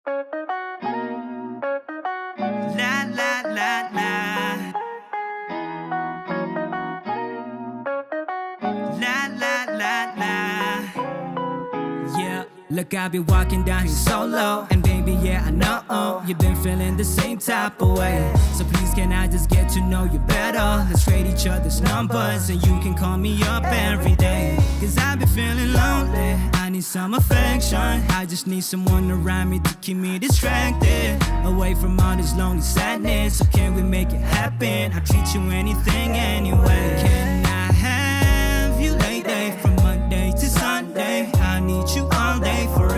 La la la la. La la la la. Yeah, look, I've been walking down here solo, and baby, yeah, I know you've been feeling the same type of way. So please, can I just get to know you better? Let's trade each other's numbers, and you can call me up every day. Cause I've been feeling lonely, I need some affection. I just need someone around me to keep me distracted, away from all this lonely sadness. So can we make it happen? I'll treat you anything anyway. Can I have you late day from Monday to Sunday? I need you all day for